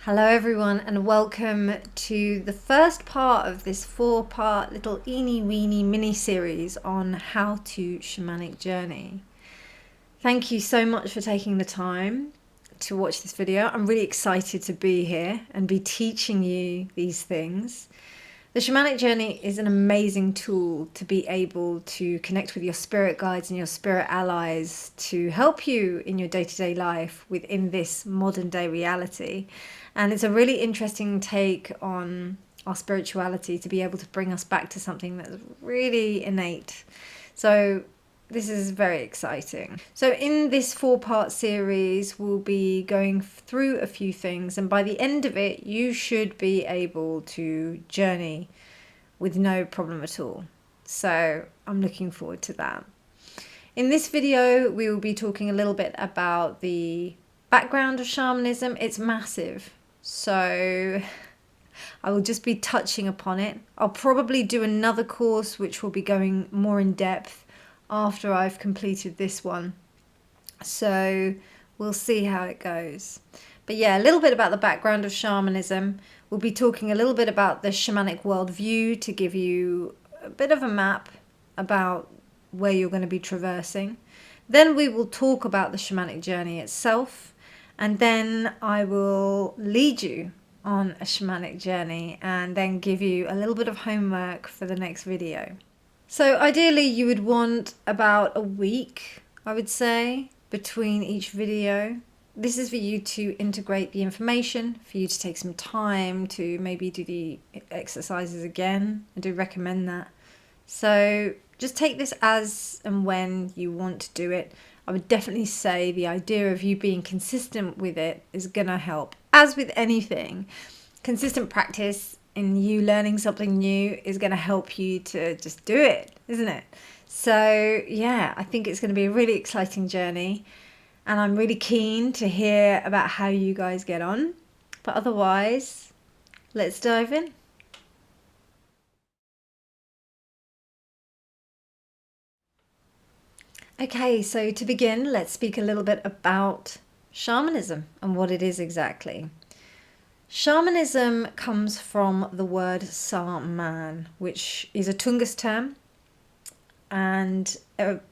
Hello everyone and welcome to the first part of this 4-part little eeny weeny mini series on how to shamanic journey. Thank you so much for taking the time to watch this video. I'm really excited to be here and be teaching you these things. The shamanic journey is an amazing tool to be able to connect with your spirit guides and your spirit allies to help you in your day-to-day life within this modern day reality. And it's a really interesting take on our spirituality to be able to bring us back to something that's really innate. So this is very exciting. So in this 4-part series, we'll be going through a few things, and by the end of it, you should be able to journey with no problem at all. So I'm looking forward to that. In this video, we will be talking a little bit about the background of shamanism. It's massive, so I will just be touching upon it. I'll probably do another course which will be going more in depth after I've completed this one. So we'll see how it goes. But yeah, a little bit about the background of shamanism. We'll be talking a little bit about the shamanic worldview to give you a bit of a map about where you're going to be traversing. Then we will talk about the shamanic journey itself. And then I will lead you on a shamanic journey and then give you a little bit of homework for the next video. So ideally you would want about a week, I would say, between each video. This is for you to integrate the information, for you to take some time to maybe do the exercises again. I do recommend that. So just take this as and when you want to do it. I would definitely say the idea of you being consistent with it is going to help. As with anything, consistent practice in you learning something new is going to help you to just do it, isn't it? So yeah, I think it's going to be a really exciting journey, and I'm really keen to hear about how you guys get on. But otherwise, let's dive in. Okay, so to begin, let's speak a little bit about shamanism and what it is exactly. Shamanism comes from the word Shaman, which is a Tungus term, and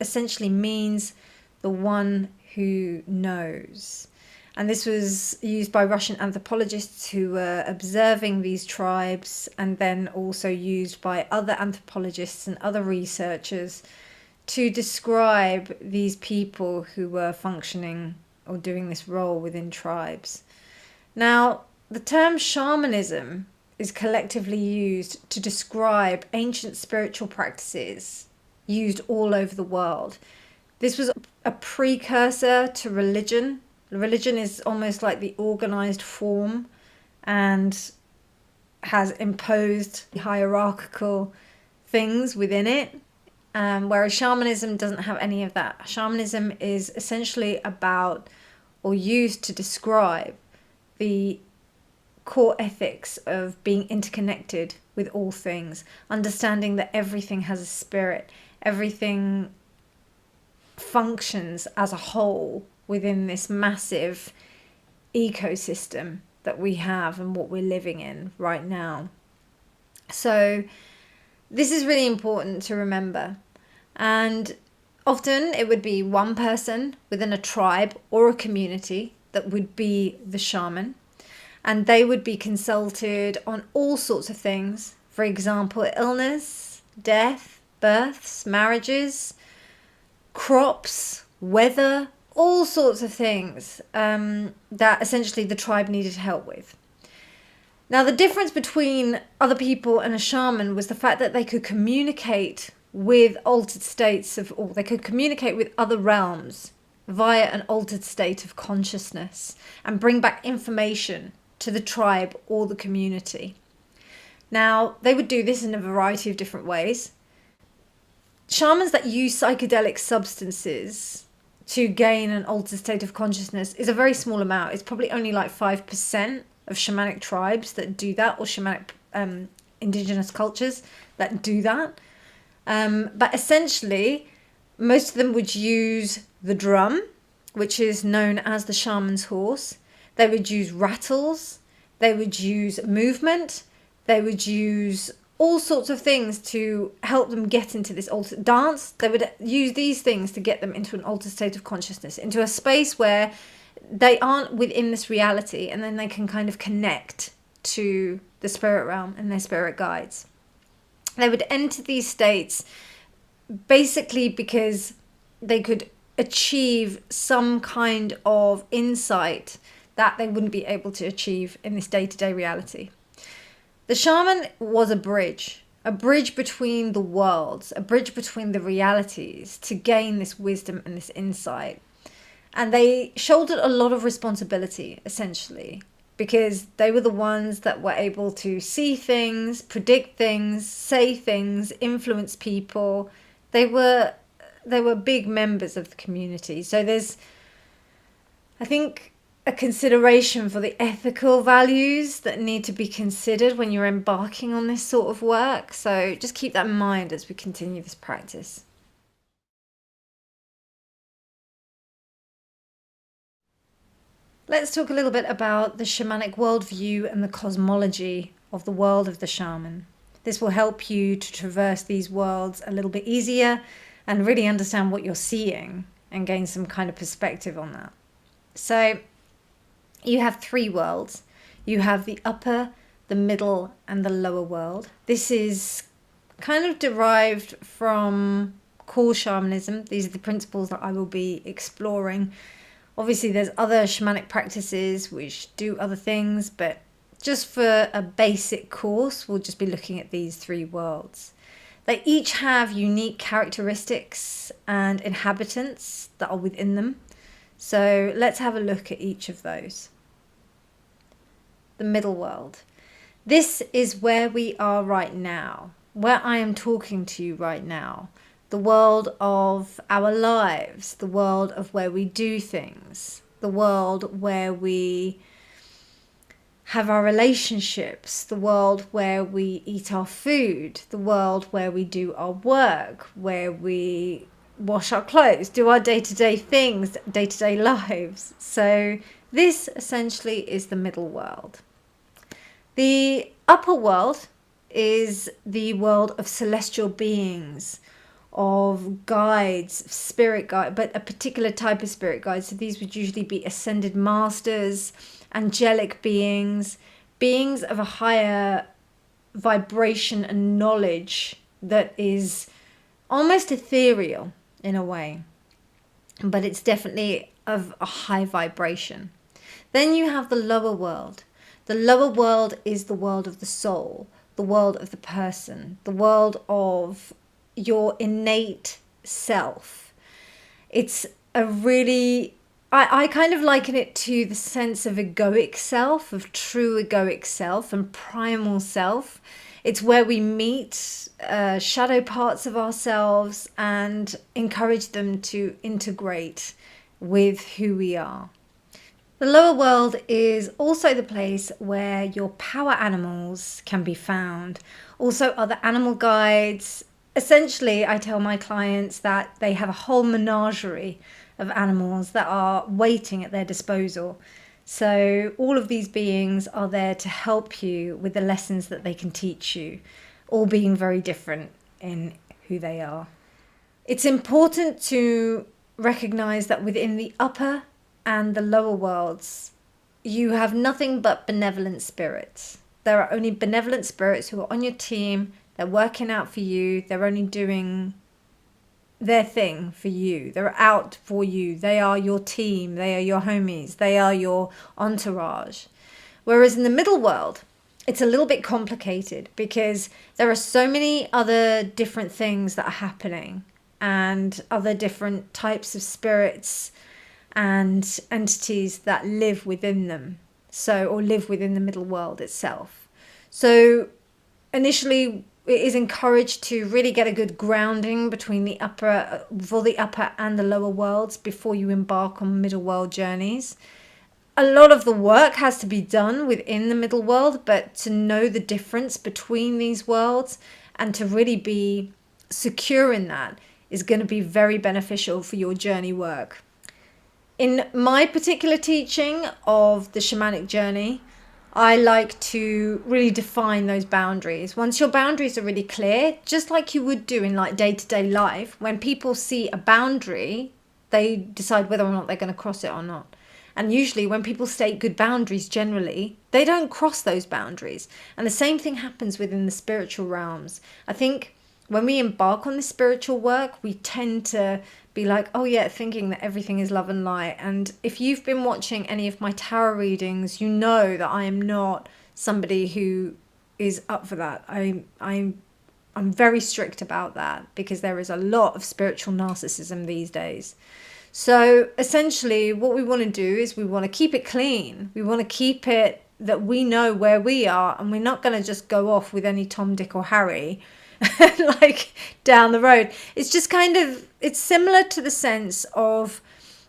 essentially means the one who knows. And this was used by Russian anthropologists who were observing these tribes, and then also used by other anthropologists and other researchers to describe these people who were functioning or doing this role within tribes. Now, the term shamanism is collectively used to describe ancient spiritual practices used all over the world. This was a precursor to religion. Religion is almost like the organized form and has imposed hierarchical things within it, whereas shamanism doesn't have any of that. Shamanism is essentially about, or used to describe, the core ethics of being interconnected with all things, understanding that everything has a spirit, everything functions as a whole within this massive ecosystem that we have and what we're living in right now. So this is really important to remember, and often it would be one person within a tribe or a community that would be the shaman, and they would be consulted on all sorts of things. For example, illness, death, births, marriages, crops, weather, all sorts of things that essentially the tribe needed help with. Now, the difference between other people and a shaman was the fact that they could communicate with altered states of, or they could communicate with other realms via an altered state of consciousness and bring back information to the tribe or the community. Now, they would do this in a variety of different ways. Shamans that use psychedelic substances to gain an altered state of consciousness is a very small amount. It's probably only like 5% of shamanic tribes that do that, or shamanic indigenous cultures that do that. But essentially, most of them would use the drum, which is known as the shaman's horse. They would use rattles. They would use movement. They would use all sorts of things to help them get into this altered dance. They would use these things to get them into an altered state of consciousness, into a space where they aren't within this reality, and then they can kind of connect to the spirit realm and their spirit guides. They would enter these states basically because they could achieve some kind of insight that they wouldn't be able to achieve in this day-to-day reality. The shaman was a bridge between the worlds, a bridge between the realities to gain this wisdom and this insight. And they shouldered a lot of responsibility, essentially, because they were the ones that were able to see things, predict things, say things, influence people. They were big members of the community. So there's, I think, a consideration for the ethical values that need to be considered when you're embarking on this sort of work. So just keep that in mind as we continue this practice. Let's talk a little bit about the shamanic worldview and the cosmology of the world of the shaman. This will help you to traverse these worlds a little bit easier and really understand what you're seeing and gain some kind of perspective on that. So you have 3 worlds. You have the upper, the middle, and the lower world. This is kind of derived from core shamanism. These are the principles that I will be exploring. Obviously, there's other shamanic practices which do other things, but just for a basic course, we'll just be looking at these 3 worlds. They each have unique characteristics and inhabitants that are within them. So let's have a look at each of those. The middle world. This is where we are right now, where I am talking to you right now. The world of our lives, the world of where we do things, the world where we have our relationships, the world where we eat our food, the world where we do our work, where we wash our clothes, do our day-to-day things, day-to-day lives. So this essentially is the middle world. The upper world is the world of celestial beings, of guides, spirit guide, but a particular type of spirit guide. So these would usually be ascended masters, angelic beings, beings of a higher vibration and knowledge that is almost ethereal in a way, but it's definitely of a high vibration. Then you have the lower world. The lower world is the world of the soul, the world of the person, the world of your innate self. It's a really, I kind of liken it to the sense of egoic self, of true egoic self and primal self. It's where we meet shadow parts of ourselves and encourage them to integrate with who we are. The lower world is also the place where your power animals can be found. Also other animal guides. Essentially, I tell my clients that they have a whole menagerie of animals that are waiting at their disposal. So all of these beings are there to help you with the lessons that they can teach you, all being very different in who they are. It's important to recognize that within the upper and the lower worlds, you have nothing but benevolent spirits. There are only benevolent spirits who are on your team. They're working out for you. They're only doing their thing for you. They're out for you. They are your team. They are your homies. They are your entourage. Whereas in the middle world, it's a little bit complicated because there are so many other different things that are happening and other different types of spirits and entities that live within them. Or live within the middle world itself. So initially, it is encouraged to really get a good grounding between the upper and the lower worlds before you embark on middle world journeys. A lot of the work has to be done within the middle world, but to know the difference between these worlds and to really be secure in that is going to be very beneficial for your journey work. In my particular teaching of the shamanic journey, I like to really define those boundaries. Once your boundaries are really clear, just like you would do in like day-to-day life, when people see a boundary, they decide whether or not they're going to cross it or not. And usually when people state good boundaries, generally, they don't cross those boundaries. And the same thing happens within the spiritual realms. I think when we embark on this spiritual work, we tend to be like, oh yeah, thinking that everything is love and light. And if you've been watching any of my tarot readings, you know that I am not somebody who is up for that. I'm very strict about that, because there is a lot of spiritual narcissism these days. So essentially what we want to do is we want to keep it clean. We want to keep it that we know where we are, and we're not going to just go off with any Tom, Dick or Harry like down the road. It's just kind of, it's similar to the sense of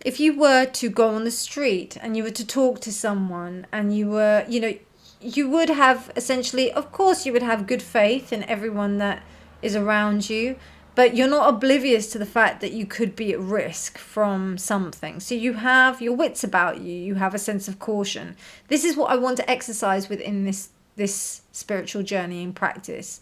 if you were to go on the street and you were to talk to someone and you were, you know, you would have essentially, of course, you would have good faith in everyone that is around you, but you're not oblivious to the fact that you could be at risk from something. So you have your wits about you. You have a sense of caution. This is what I want to exercise within this spiritual journey and practice.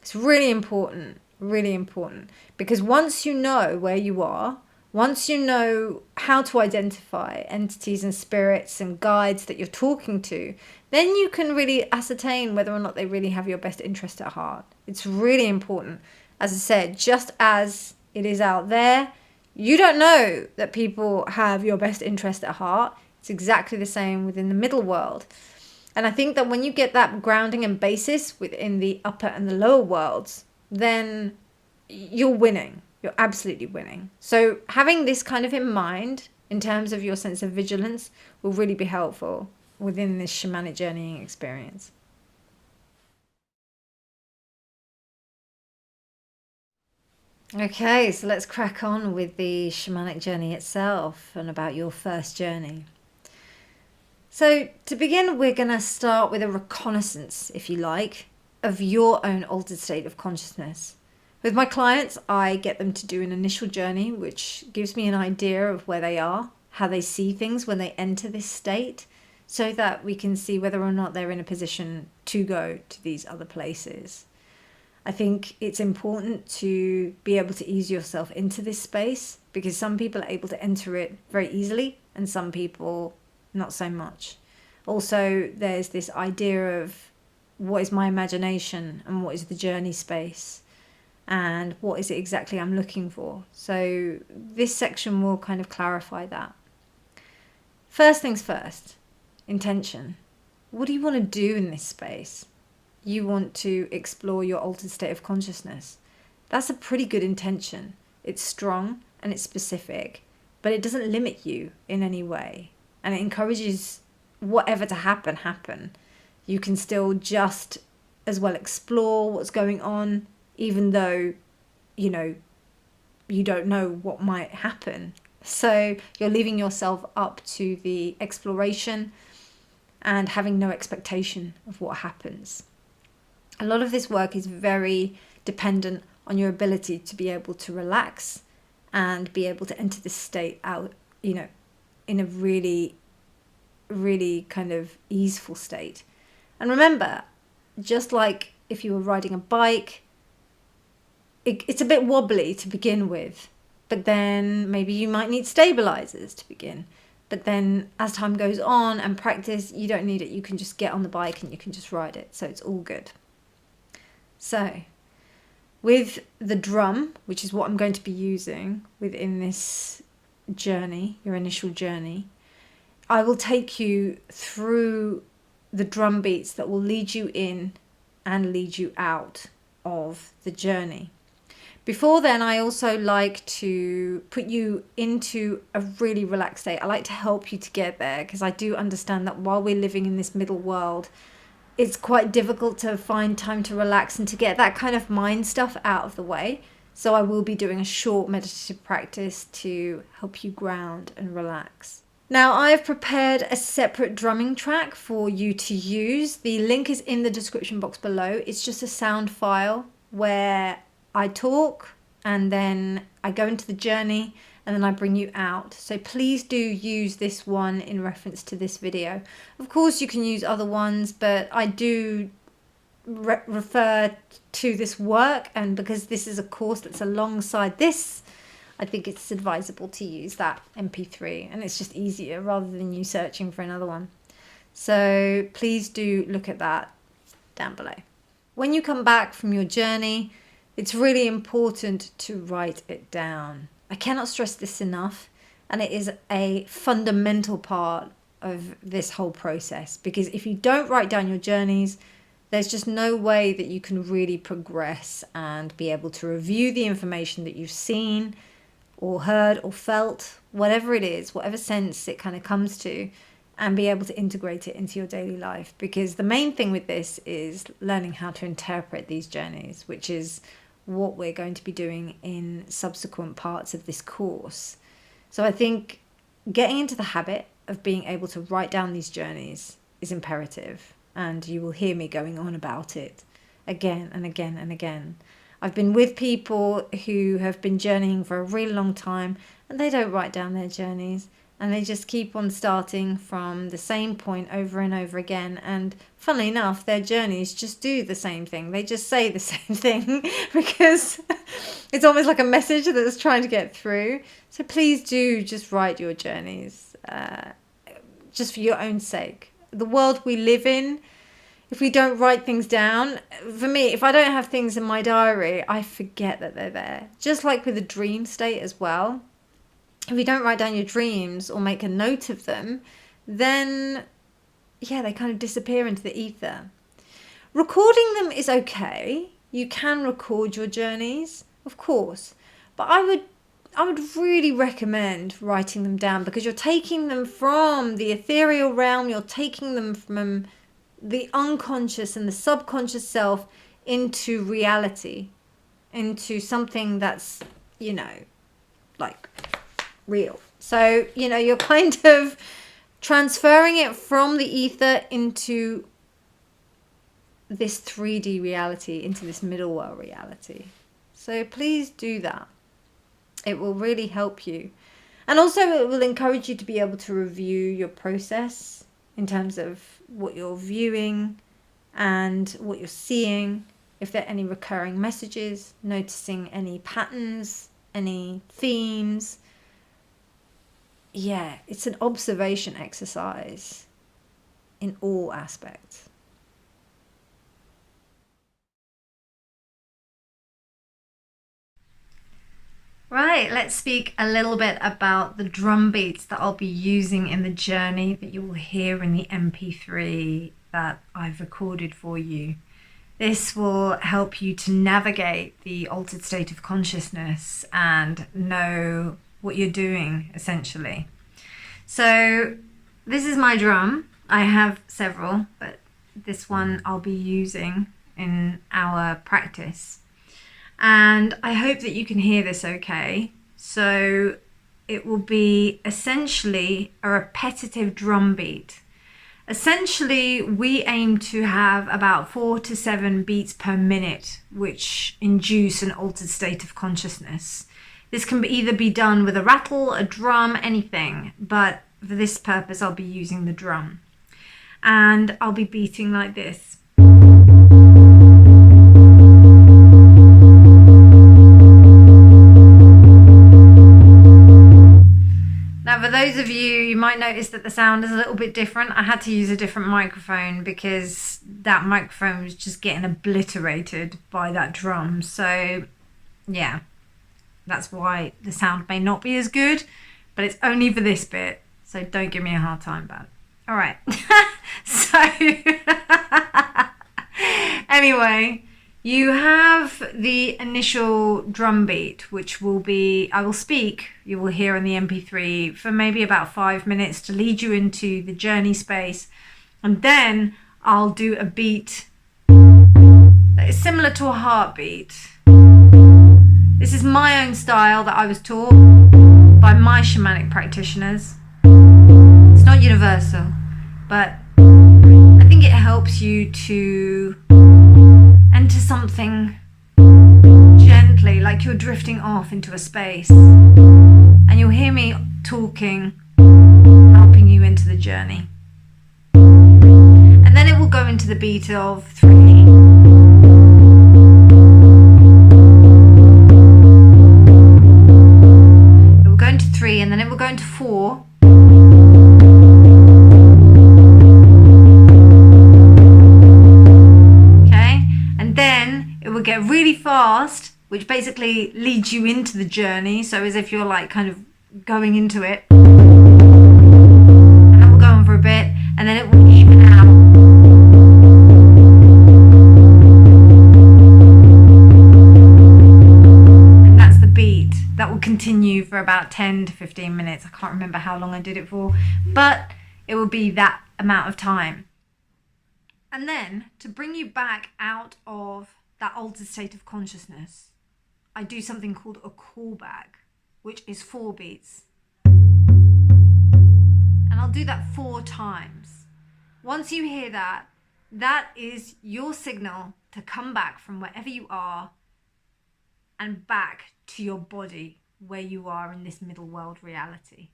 It's really important, because once you know where you are, once you know how to identify entities and spirits and guides that you're talking to, then you can really ascertain whether or not they really have your best interest at heart. It's really important. As I said, just as it is out there, you don't know that people have your best interest at heart. It's exactly the same within the middle world. And I think that when you get that grounding and basis within the upper and the lower worlds, then you're winning. You're absolutely winning. So having this kind of in mind in terms of your sense of vigilance will really be helpful within this shamanic journeying experience. Okay, so let's crack on with the shamanic journey itself and about your first journey. So to begin, we're going to start with a reconnaissance, if you like, of your own altered state of consciousness. With my clients, I get them to do an initial journey, which gives me an idea of where they are, how they see things when they enter this state, so that we can see whether or not they're in a position to go to these other places. I think it's important to be able to ease yourself into this space, because some people are able to enter it very easily and some people not so much. Also, there's this idea of what is my imagination and what is the journey space and what is it exactly I'm looking for. So this section will kind of clarify that. First things first, intention. What do you want to do in this space? You want to explore your altered state of consciousness. That's a pretty good intention. It's strong and it's specific, but it doesn't limit you in any way. And it encourages whatever to happen. You can still just as well explore what's going on, even though, you know, you don't know what might happen. So you're leaving yourself up to the exploration and having no expectation of what happens. A lot of this work is very dependent on your ability to be able to relax and be able to enter this state out, you know, in a really, really kind of easeful state. And remember, just like if you were riding a bike, it's a bit wobbly to begin with, but then maybe you might need stabilizers to begin. But then as time goes on and practice, you don't need it. You can just get on the bike and you can just ride it. So it's all good. So with the drum, which is what I'm going to be using within this journey, your initial journey, I will take you through the drum beats that will lead you in and lead you out of the journey. Before then, I also like to put you into a really relaxed state. I like to help you to get there, because I do understand that while we're living in this middle world, it's quite difficult to find time to relax and to get that kind of mind stuff out of the way. So I will be doing a short meditative practice to help you ground and relax. Now, I've prepared a separate drumming track for you to use. The link is in the description box below. It's just a sound file where I talk and then I go into the journey and then I bring you out. So please do use this one in reference to this video. Of course you can use other ones, but I do refer to this work, and because this is a course that's alongside this, I think it's advisable to use that MP3, and it's just easier rather than you searching for another one. So please do look at that down below. When you come back from your journey, it's really important to write it down. I cannot stress this enough, and it is a fundamental part of this whole process, because if you don't write down your journeys, there's just no way that you can really progress and be able to review the information that you've seen or heard or felt, whatever it is, whatever sense it kind of comes to, and be able to integrate it into your daily life. Because the main thing with this is learning how to interpret these journeys, which is what we're going to be doing in subsequent parts of this course. So I think getting into the habit of being able to write down these journeys is imperative. And you will hear me going on about it again and again and again. I've been with people who have been journeying for a really long time, and they don't write down their journeys, and they just keep on starting from the same point over and over again. And funnily enough, their journeys just do the same thing. They just say the same thing because it's almost like a message that's trying to get through. So please do just write your journeys, just for your own sake. The world we live in, if we don't write things down, for me, if I don't have things in my diary, I forget that they're there. Just like with a dream state as well. If you don't write down your dreams or make a note of them, then yeah, they kind of disappear into the ether. Recording them is okay. You can record your journeys, of course, but I would really recommend writing them down, because you're taking them from the ethereal realm, you're taking them from the unconscious and the subconscious self into reality, into something that's, like real. So, you're kind of transferring it from the ether into this 3D reality, into this middle world reality. So please do that. It will really help you. And also it will encourage you to be able to review your process in terms of what you're viewing and what you're seeing. If there are any recurring messages, noticing any patterns, any themes. Yeah, it's an observation exercise in all aspects. Right, let's speak a little bit about the drum beats that I'll be using in the journey that you will hear in the MP3 that I've recorded for you. This will help you to navigate the altered state of consciousness and know what you're doing, essentially. So this is my drum. I have several, but this one I'll be using in our practice. And I hope that you can hear this okay. So it will be essentially a repetitive drum beat. Essentially, we aim to have about 4 to 7 beats per minute, which induce an altered state of consciousness. This can either be done with a rattle, a drum, anything, but for this purpose, I'll be using the drum. And I'll be beating like this. Now, for those of you, you might notice that the sound is a little bit different. I had to use a different microphone because that microphone was just getting obliterated by that drum. So, yeah, that's why the sound may not be as good, but it's only for this bit. So don't give me a hard time about it. All right. So, anyway, you have the initial drum beat, which will be, I will speak, you will hear in the MP3 for maybe about 5 minutes to lead you into the journey space. And then I'll do a beat that is similar to a heartbeat. This is my own style that I was taught by my shamanic practitioners. It's not universal, but I think it helps you to enter something gently, like you're drifting off into a space, and and you'll hear me talking, helping you into the journey. And then it will go into the beat of 3. It will go into 3 and then it will go into 4. Okay, and then it will get really fast, which basically leads you into the journey. So as if you're like kind of going into it. And that will go on for a bit and then it will even out. And that's the beat. That will continue for about 10 to 15 minutes. I can't remember how long I did it for, but it will be that amount of time. And then to bring you back out of that altered state of consciousness, I do something called a callback, which is 4 beats. And I'll do that 4 times. Once you hear that, that is your signal to come back from wherever you are and back to your body where you are in this middle world reality.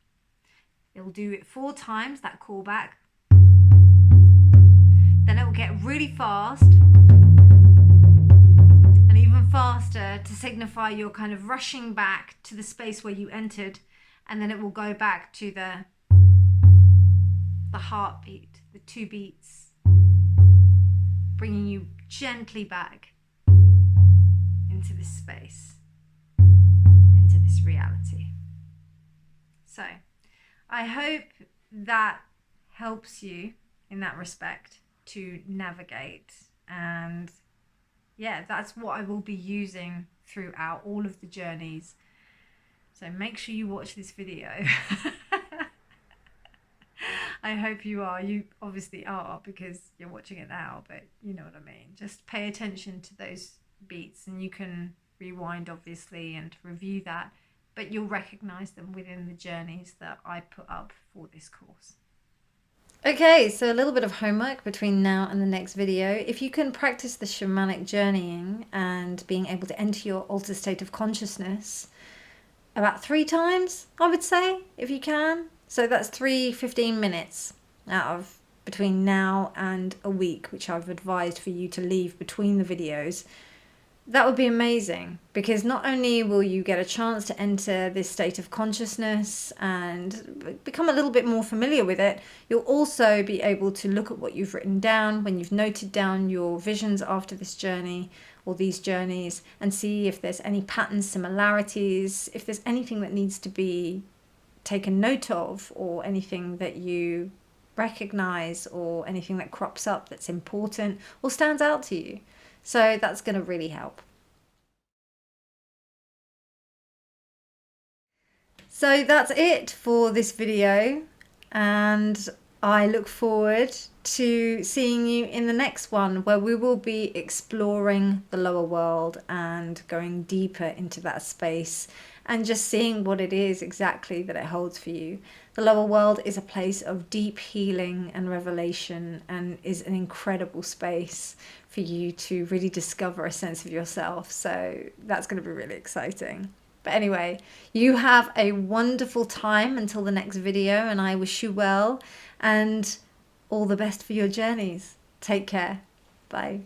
It'll do it 4 times, that callback. Then it will get really fast. Faster to signify you're kind of rushing back to the space where you entered, and then it will go back to the heartbeat, the 2 beats, bringing you gently back into this space, into this reality. So I hope that helps you in that respect to navigate, and yeah, that's what I will be using throughout all of the journeys. So make sure you watch this video. I hope you are. You obviously are because you're watching it now, but you know what I mean. Just pay attention to those beats, and you can rewind obviously and review that, but you'll recognize them within the journeys that I put up for this course. Okay, so a little bit of homework between now and the next video. If you can practice the shamanic journeying and being able to enter your altered state of consciousness about 3 times, I would say, if you can. So that's 3 15 minutes out of between now and a week, which I've advised for you to leave between the videos. That would be amazing, because not only will you get a chance to enter this state of consciousness and become a little bit more familiar with it, you'll also be able to look at what you've written down when you've noted down your visions after this journey or these journeys, and see if there's any patterns, similarities, if there's anything that needs to be taken note of, or anything that you recognize, or anything that crops up that's important or stands out to you. So that's going to really help. So that's it for this video, and I look forward to seeing you in the next one, where we will be exploring the lower world and going deeper into that space and just seeing what it is exactly that it holds for you. The lower world is a place of deep healing and revelation, and is an incredible space for you to really discover a sense of yourself. So that's going to be really exciting. But anyway, you have a wonderful time until the next video, and I wish you well and all the best for your journeys. Take care. Bye.